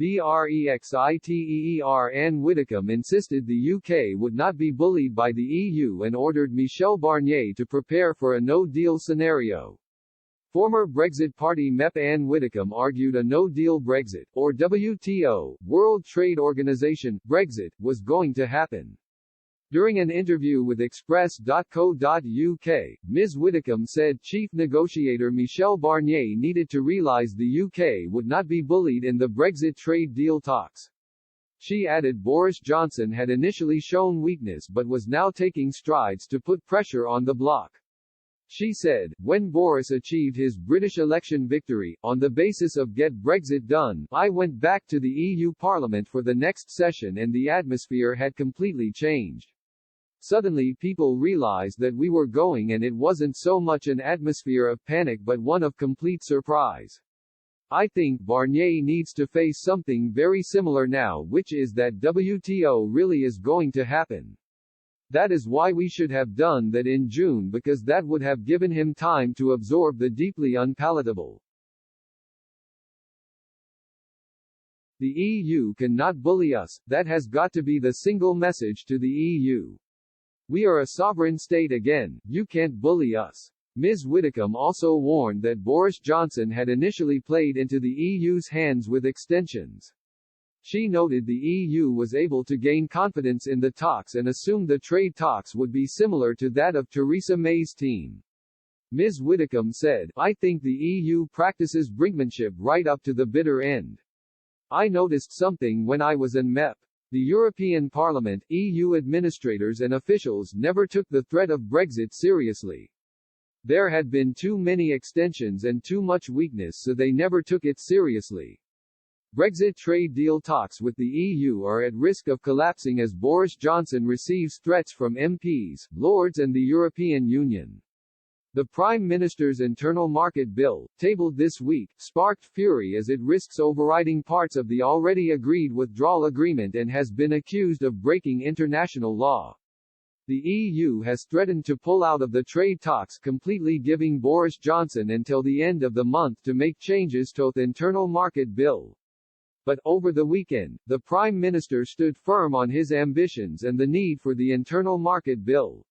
Brexiteer Anne Widdecombe insisted the UK would not be bullied by the EU and ordered Michel Barnier to prepare for a no-deal scenario. Former Brexit Party MEP Anne Widdecombe argued a no-deal Brexit, or WTO, World Trade Organization, Brexit, was going to happen. During an interview with Express.co.uk, Ms. Widdecombe said Chief Negotiator Michel Barnier needed to realise the UK would not be bullied in the Brexit trade deal talks. She added Boris Johnson had initially shown weakness but was now taking strides to put pressure on the bloc. She said, when Boris achieved his British election victory, on the basis of Get Brexit Done, I went back to the EU Parliament for the next session and the atmosphere had completely changed. Suddenly people realized that we were going and it wasn't so much an atmosphere of panic but one of complete surprise. I think Barnier needs to face something very similar now, which is that WTO really is going to happen. That is why we should have done that in June, because that would have given him time to absorb the deeply unpalatable. The EU cannot bully us, that has got to be the single message to the EU. We are a sovereign state again, you can't bully us. Ms. Widdecombe also warned that Boris Johnson had initially played into the EU's hands with extensions. She noted the EU was able to gain confidence in the talks and assumed the trade talks would be similar to that of Theresa May's team. Ms. Widdecombe said, I think the EU practices brinkmanship right up to the bitter end. I noticed something when I was in MEP. The European Parliament, EU administrators and officials never took the threat of Brexit seriously. There had been too many extensions and too much weakness, so they never took it seriously. Brexit trade deal talks with the EU are at risk of collapsing as Boris Johnson receives threats from MPs, Lords and the European Union. The Prime Minister's internal market bill, tabled this week, sparked fury as it risks overriding parts of the already agreed withdrawal agreement and has been accused of breaking international law. The EU has threatened to pull out of the trade talks completely, giving Boris Johnson until the end of the month to make changes to the internal market bill. But, over the weekend, the Prime Minister stood firm on his ambitions and the need for the internal market bill.